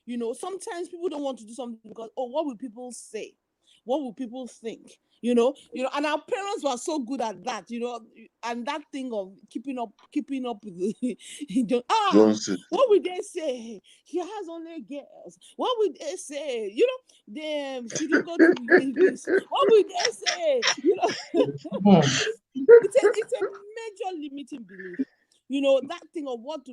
You know, sometimes people don't want to do something because, what will people say? What will people think? You know, and our parents were so good at that, and that thing of keeping up with the Johnson. what would they say? He has only girls. What would they say? She didn't go to this. What would they say? It's a major limiting belief. That thing of what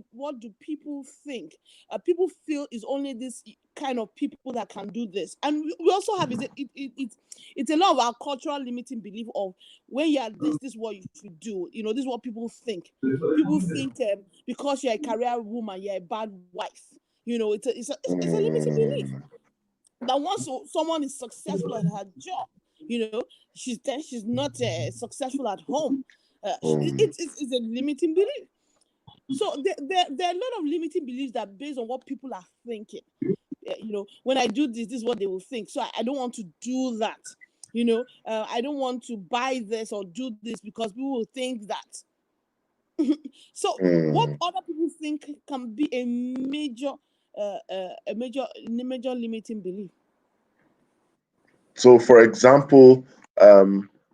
do people think? People feel is only this kind of people that can do this, and we also have it's a lot of our cultural limiting belief of when you're this is what you should do. This is what people think. People think because you're a career woman, you're a bad wife. It's a limiting belief that once someone is successful at her job, she's not successful at home. It's a limiting belief. So there are a lot of limiting beliefs that are based on what people are thinking. When I do this is what they will think. So I don't want to do that. I don't want to buy this or do this because people will think that. So what other people think can be a major limiting belief. So, for example,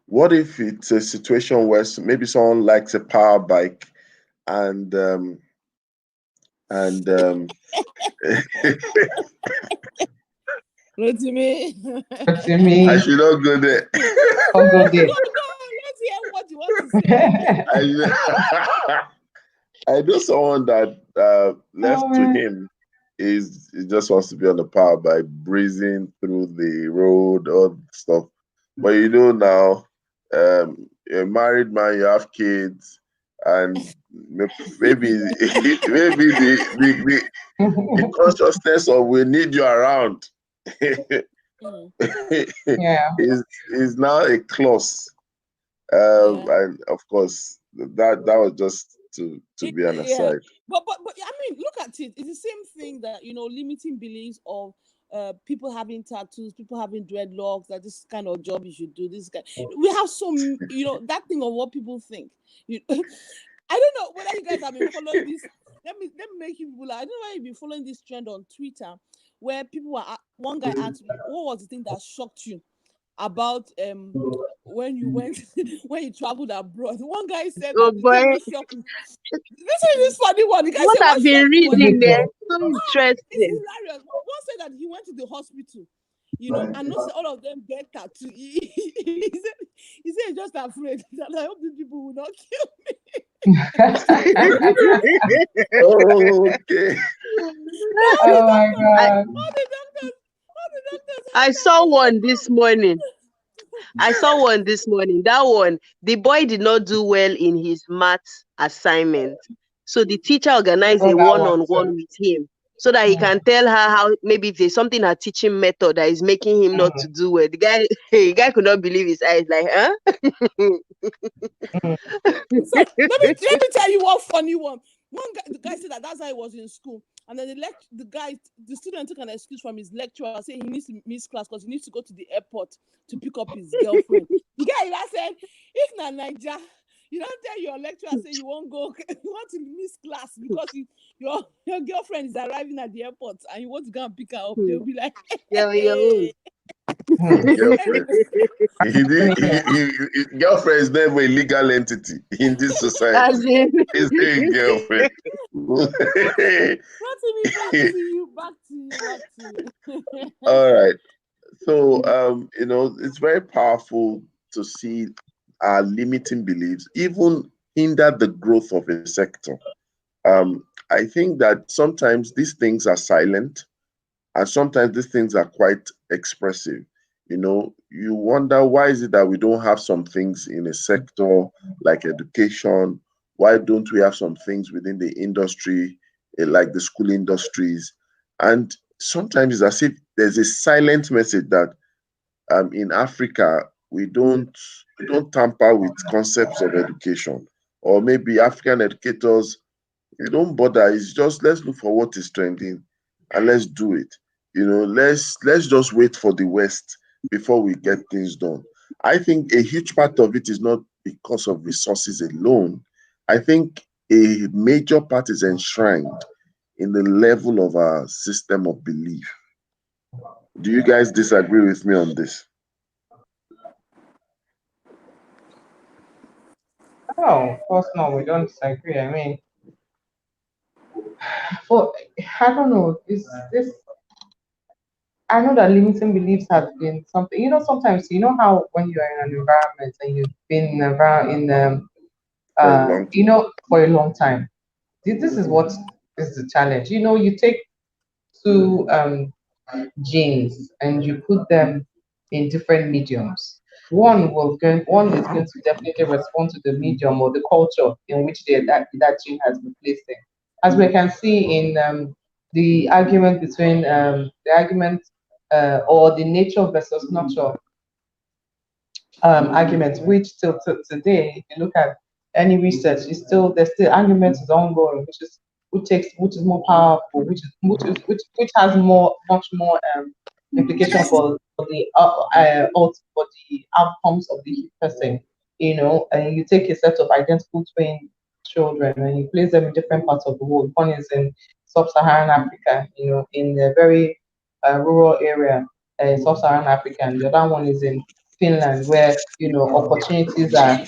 what if it's a situation where maybe someone likes a power bike and Rotimi. I should not go there. Go. Let's hear what you want to say. I know someone that left to him he just wants to be on the power bike, breezing through the road, all stuff. But now, you're a married man, you have kids, and maybe the consciousness of we need you around is now a clause. And of course, that was just to be on the side. But I mean, look at it. It's the same thing that limiting beliefs of people having tattoos, people having dreadlocks, that this kind of job you should do. This guy, we have some, that thing of what people think. I don't know whether you guys have been following this. Let me make you people. I don't know why you've been following this trend on Twitter, where people were. One guy asked me, "What was the thing that shocked you about when you traveled abroad?" One guy said that the thing was shocking. This is this funny one. The guy what said, I've been reading there, so interesting. It's hilarious. One said that he went to the hospital, and not all of them get tattoo. He said he's just afraid that I hope these people will not kill me. Okay. Oh my God. All the doctors I saw one this morning. That one, the boy did not do well in his math assignment. So the teacher I organized saw a that one one-on-one too. with him so that he can tell her how maybe if there's something her teaching method that is making him not to do well. The guy could not believe his eyes, like, huh? So let me tell you one funny one. The guy said that's how he was in school, and then the student took an excuse from his lecturer saying he needs to miss class because he needs to go to the airport to pick up his girlfriend. The guy said, "If na Naija, you don't tell your lecturer say you won't go, you want to miss class because your girlfriend is arriving at the airport and you want to go and pick her up." They'll be like, Yeah, your own. Girlfriend. Girlfriend is never a legal entity in this society. As in, It's a girlfriend. back to you. All right. So, it's very powerful to see our limiting beliefs even hinder the growth of a sector. I think that sometimes these things are silent and sometimes these things are quite expressive. You wonder, why is it that we don't have some things in a sector like education? Why don't we have some things within the industry, like the school industries? And sometimes it's as if there's a silent message that in Africa we don't tamper with concepts of education, or maybe African educators, they don't bother. It's just, let's look for what is trending and let's do it. Let's just wait for the West before we get things done. I think a huge part of it is not because of resources alone. I think a major part is enshrined in the level of our system of belief. Do you guys disagree with me on this? No, of course not. We don't disagree. I mean, for I don't know. This I know that limiting beliefs has been something. Sometimes how when you are in an environment and you've been around For a long time. for a long time. This is what is the challenge. You take two genes and you put them in different mediums. One is going to definitely respond to the medium or the culture in which that gene has been placed in. As we can see in the argument between or the nature versus nurture argument, which till today, if you look at any research, there's still argument is ongoing, which is more powerful, which has much more implication for the outcomes of the person. And you take a set of identical twin children and you place them in different parts of the world. One is in sub-Saharan Africa, in a very rural area, sub-Saharan Africa, and the other one is in Finland, where opportunities are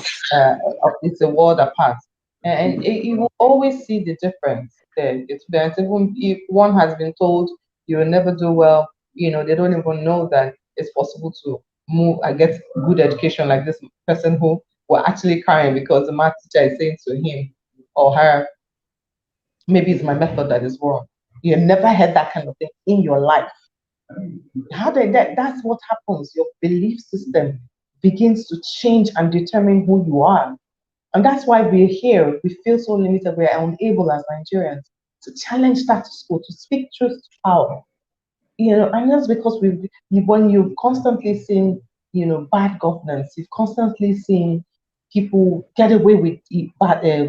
it's a world apart, and you will always see the difference there. There's even if one has been told you will never do well, they don't even know that it's possible to move and get good education like this person who were actually crying because the math teacher is saying to him or her, maybe it's my method that is wrong. You've never heard that kind of thing in your life. That's what happens. Your belief system begins to change and determine who you are. And that's why we're here. We feel so limited. We're unable as Nigerians to challenge status quo, to speak truth to power. And that's because when you've constantly seen, bad governance, you've constantly seen people get away with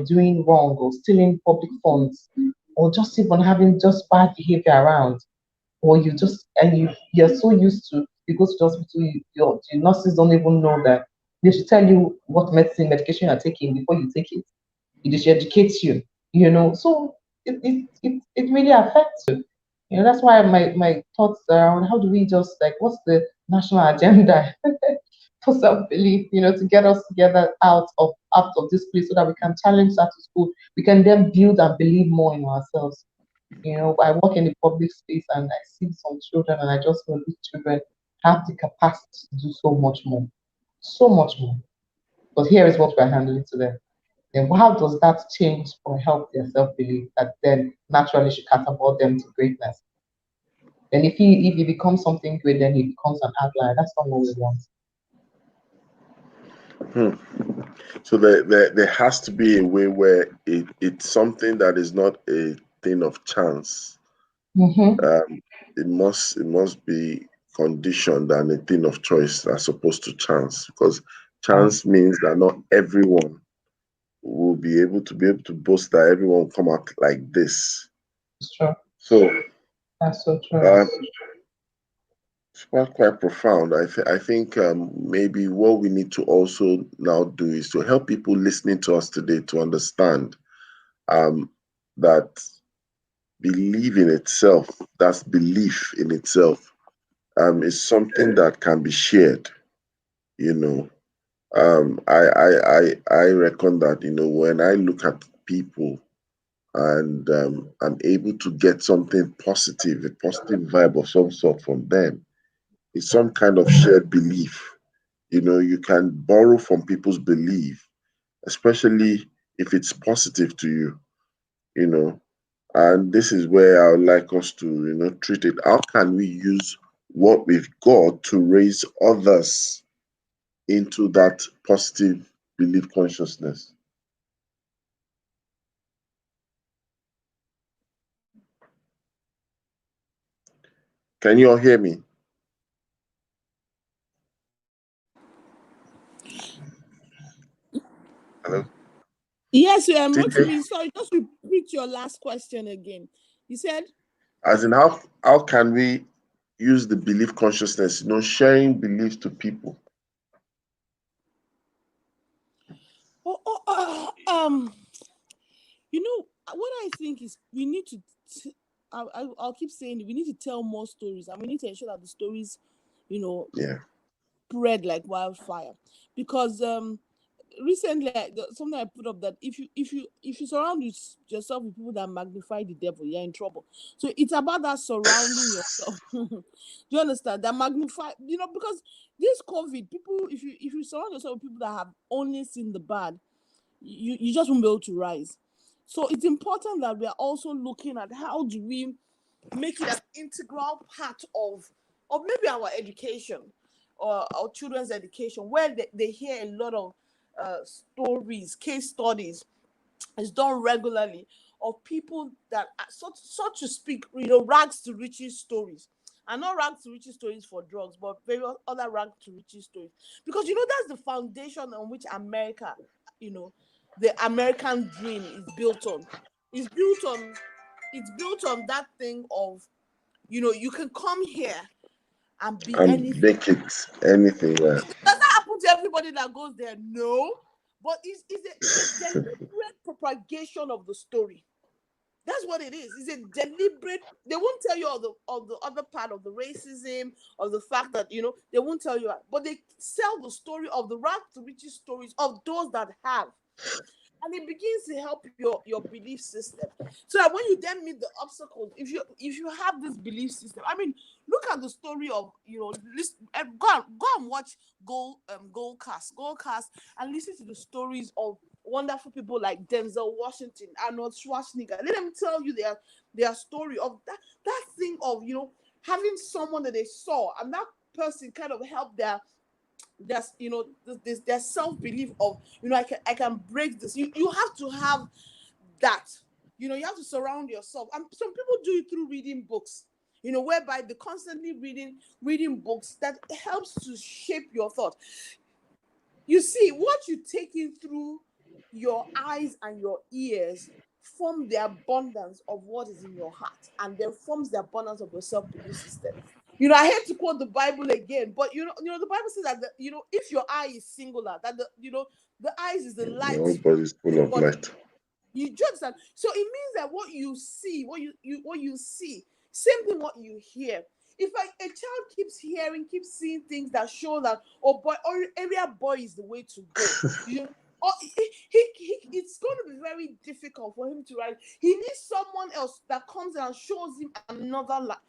doing wrong or stealing public funds, or just even having just bad behavior around, or you're so used to, you go to the hospital, your nurses don't even know that they should tell you what medication you're taking before you take it. They should educate you. So it really affects you. That's why my thoughts around how do we just, like, what's the national agenda for self-belief, to get us together out of this place so that we can challenge status quo. We can then build and believe more in ourselves. I work in the public space and I see some children and I just know these children have the capacity to do so much more. So much more. But here is what we're handling to them. Then how does that change or help their self-belief that then naturally should catapult them to greatness? Then if he becomes something great, then he becomes an outlier. That's not what we want. So there has to be a way where it's something that is not a thing of chance. It must be conditioned and a thing of choice as opposed to chance, because chance means that not everyone will be able to boast that everyone will come out like this. It's true. So That's so true. It's quite profound. I think maybe what we need to also now do is to help people listening to us today to understand that belief in itself, that's belief in itself, is something that can be shared. You know, I reckon that, when I look at people and I'm able to get something positive, a positive vibe of some sort from them, it's some kind of shared belief. You can borrow from people's belief, especially if it's positive to you. And this is where I would like us to, treat it. How can we use what we've got to raise others into that positive belief consciousness? Can you all hear me? Hello? Yes, TJ? Rotimi, sorry, just repeat your last question again. You said? As in, how can we use the belief consciousness, sharing beliefs to people? What I think is we need to, I'll keep saying it, we need to tell more stories, and we need to ensure that the stories, Yeah. spread like wildfire. Because recently something I put up that if you surround yourself with people that magnify the devil, you're in trouble. So it's about that surrounding yourself. Do you understand? That magnify, because this COVID, people, if you surround yourself with people that have only seen the bad, you just won't be able to rise. So it's important that we are also looking at how do we make it an integral part of maybe our education or our children's education, where they hear a lot of stories, case studies is done regularly of people that are, so to speak, rags to riches stories. And not rags to riches stories for drugs, but various other rags to riches stories. Because that's the foundation on which America, the American dream is built on. It's built on that thing of, you can come here and be And anything. make it anything. Does that happen to everybody that goes there? No. But it's a deliberate propagation of the story. That's what it is. It's a deliberate. They won't tell you of the other part of the racism, of the fact that they won't tell you, but they sell the story of the rags to riches stories of those that have. And it begins to help your belief system. So that when you then meet the obstacles, if you have this belief system, I mean, look at the story of go and watch Goldcast, and listen to the stories of wonderful people like Denzel Washington, Arnold Schwarzenegger. Let them tell you their story of that thing of having someone that they saw, and that person kind of helped their self-belief of I can break this. You have to have that. You have to surround yourself, and some people do it through reading books, whereby they're constantly reading books that helps to shape your thought. You see, what you take in through your eyes and your ears form the abundance of what is in your heart, and then forms the abundance of your self-belief system. I hate to quote the Bible again, but the Bible says that if your eye is singular, that the eyes is the light. Your body is full of light. You just that. So it means that what you see, what you see, same thing what you hear. If a child keeps seeing things that show that area boy is the way to go, it's going to be very difficult for him to write. He needs someone else that comes and shows him another life,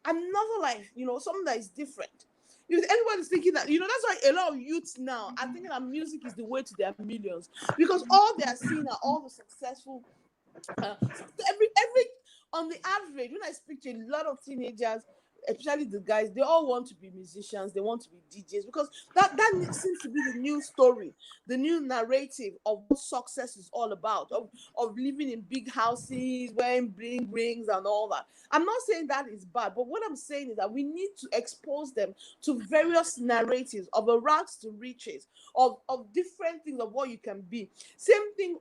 something that is different. If anybody's thinking that, that's why a lot of youths now are thinking that music is the way to their millions, because all they are seeing are all the successful. Every on the average, when I speak to a lot of teenagers, especially the guys, they all want to be musicians, they want to be DJs, because that seems to be the new story, the new narrative of what success is all about, of living in big houses, wearing bling rings and all that. I'm not saying that is bad, but what I'm saying is that we need to expose them to various narratives of a rags to riches, of different things of what you can be. Same thing,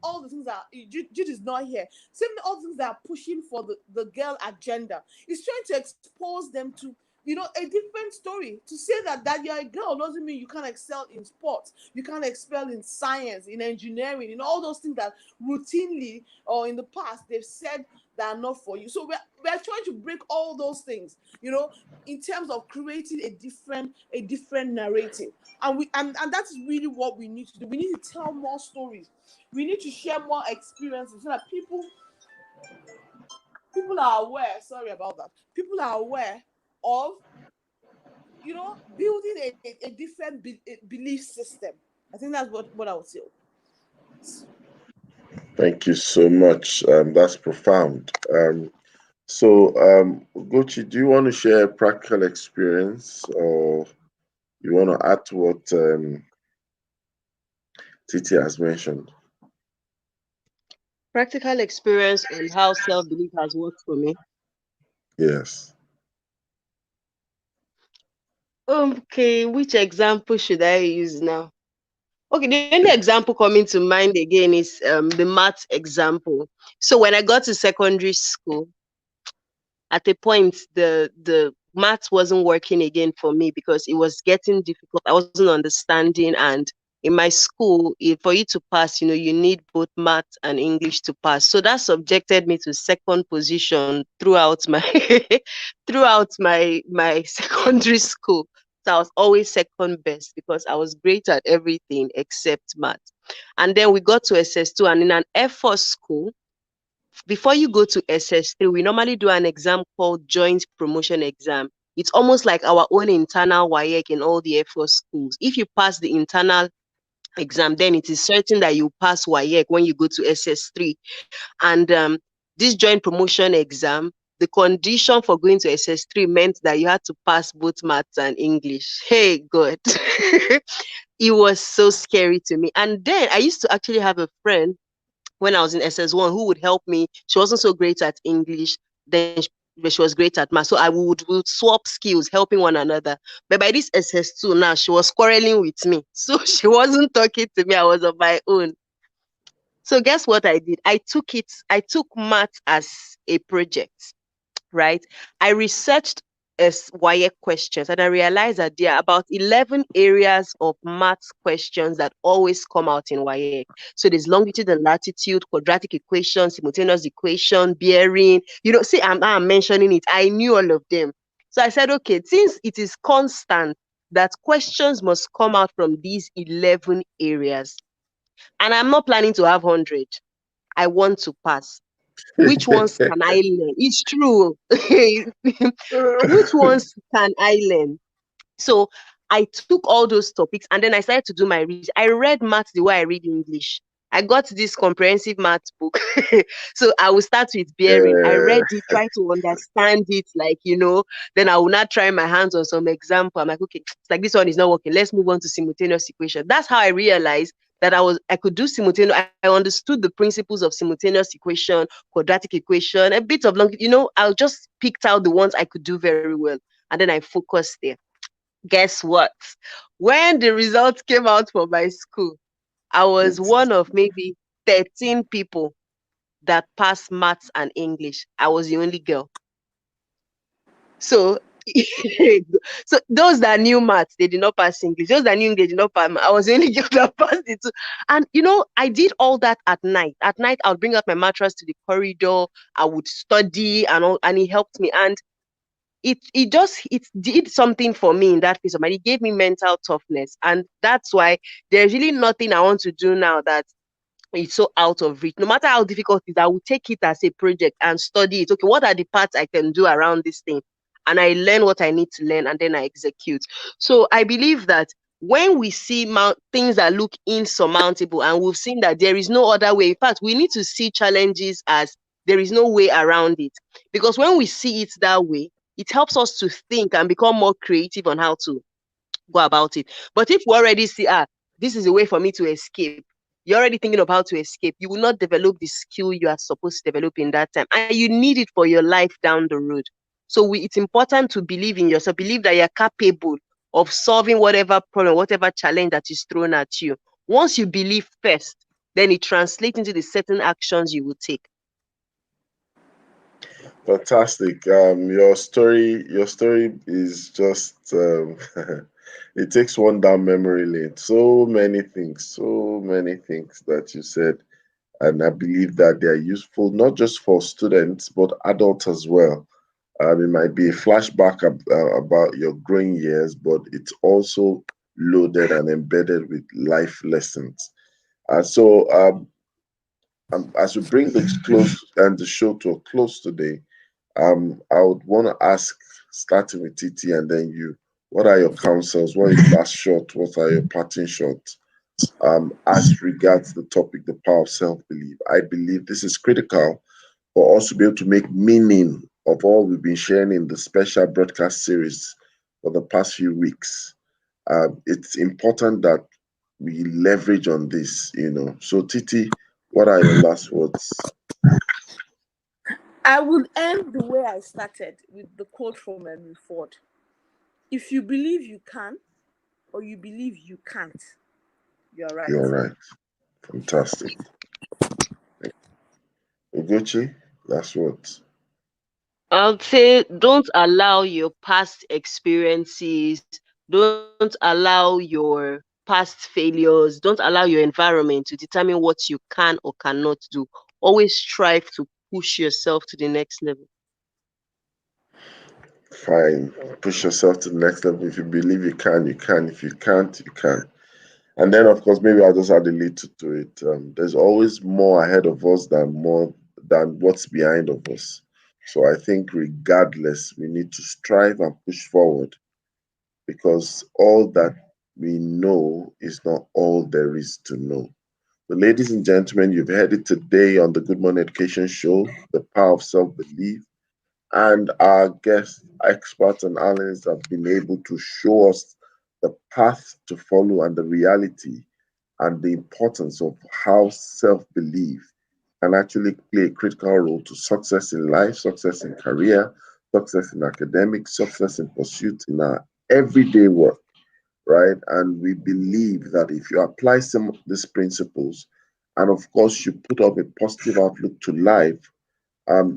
all the things that Jude is not here. Same thing, all the things that are pushing for the girl agenda. It's trying to expose them to, a different story. To say that you're a girl doesn't mean you can't excel in sports, you can't excel in science, in engineering, in all those things that routinely or in the past they've said that are not for you. So we're trying to break all those things, in terms of creating a different narrative. And that's really what we need to do. We need to tell more stories. We need to share more experiences so that people are aware. Sorry about that. People are aware of, building a different belief system. I think that's what I would say. Thank you so much. That's profound. Gochi, do you want to share a practical experience, or you want to add to what Titi has mentioned? Practical experience and how self-belief has worked for me. Yes. Okay, which example should I use now? Okay, the only example coming to mind again is the math example. So when I got to secondary school, at a point the math wasn't working again for me because it was getting difficult. I wasn't understanding, and in my school, for you to pass, you need both math and English to pass. So that subjected me to second position throughout my throughout my secondary school. So I was always second best because I was great at everything except math. And then we got to SS2, and in an Air Force school, before you go to SS3, we normally do an exam called Joint Promotion Exam. It's almost like our own internal WAEC in all the Air Force schools. If you pass the internal exam, then it is certain that you pass WAEC when you go to SS3. And this Joint Promotion Exam, the condition for going to SS3 meant that you had to pass both maths and English. Hey, God. It was so scary to me. And then I used to actually have a friend when I was in SS1 who would help me. She wasn't so great at English, then she was great at math. So I would swap skills, helping one another. But by this SS2 now, she was quarreling with me. So she wasn't talking to me. I was on my own. So guess what I did? I took math as a project, right? I researched WAEC questions, and I realized that there are about 11 areas of math questions that always come out in WAEC. So there's longitude and latitude, quadratic equation, simultaneous equation, bearing. See, I'm mentioning it. I knew all of them. So I said, okay, since it is constant that questions must come out from these 11 areas, and I'm not planning to have 100. I want to pass. Which ones can I learn? It's true. Which ones can I learn? So I took all those topics and then I started to do my research. I read math the way I read English. I got this comprehensive math book. So I will start with bearing. I read it, try to understand it, then I will not try my hands on some example. I'm like, okay, it's like this one is not working. Let's move on to simultaneous equation. That's how I realized that I could do simultaneous. I understood the principles of simultaneous equation, quadratic equation, a bit of I just picked out the ones I could do very well. And then I focused there. Guess what? When the results came out for my school, I was one of maybe 13 people that passed maths and English. I was the only girl. So those that knew maths, they did not pass English. Those that knew English did not pass maths. I was the only girl that passed it too. And I did all that at night. At night, I would bring out my mattress to the corridor. I would study and it helped me. And it did something for me in that phase of mind. It gave me mental toughness. And that's why there's really nothing I want to do now that it's so out of reach. No matter how difficult it is, I will take it as a project and study it. Okay, what are the parts I can do around this thing? And I learn what I need to learn and then I execute. So I believe that when we see things that look insurmountable and we've seen that there is no other way, in fact, we need to see challenges as There is no way around it. Because when we see it that way, it helps us to think and become more creative on how to go about it. But if we already see, this is a way for me to escape, you're already thinking of how to escape, you will not develop the skill you are supposed to develop in that time. And you need it for your life down the road. So it's important to believe in yourself, believe that you're capable of solving whatever problem, whatever challenge that is thrown at you. Once you believe first, then it translates into the certain actions you will take. Fantastic. Your story is just it takes one down memory lane. So many things that you said, and I believe that they are useful not just for students but adults as well. It might be a flashback about your growing years, but it's also loaded and embedded with life lessons. So as we bring this close and the show to a close today, I would want to ask, starting with Titi and then you, what are your counsels? What is last shot? What are your parting shots? As regards the topic, the power of self-belief. I believe this is critical for us to be able to make meaning of all we've been sharing in the special broadcast series for the past few weeks. It's important that we leverage on this, So Titi, what are your last words? I would end the way I started with the quote from Henry Ford. If you believe you can, or you believe you can't, you're right. You're right. Fantastic. Ugochi, last words. I would say don't allow your past experiences, don't allow your past failures, don't allow your environment to determine what you can or cannot do. Always strive to push yourself to the next level. Fine. Push yourself to the next level. If you believe you can, you can. If you can't, you can. And then, of course, maybe I'll just add a little to it. There's always more ahead of us than what's behind of us. So I think regardless, we need to strive and push forward, because all that we know is not all there is to know. So ladies and gentlemen, you've heard it today on the Good Morning Education Show, The Power of Self-Belief. And our guests, experts and analysts have been able to show us the path to follow and the reality and the importance of how self-belief can actually play a critical role to success in life, success in career, success in academics, success in pursuit in our everyday work, right? And we believe that if you apply some of these principles, and of course you put up a positive outlook to life,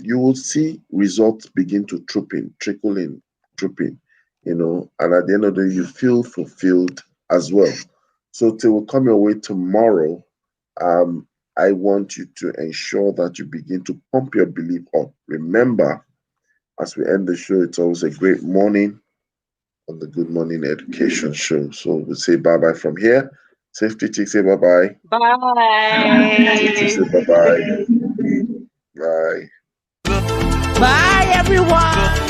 you will see results begin to trickle in, and at the end of the day, you feel fulfilled as well. So till we come your way tomorrow, I want you to ensure that you begin to pump your belief up. Remember, as we end the show, it's always a great morning on the Good Morning Education Show. So we'll say bye-bye from here. Safety Chick, say bye-bye. Bye. Titi, say bye-bye. Bye. Bye, everyone.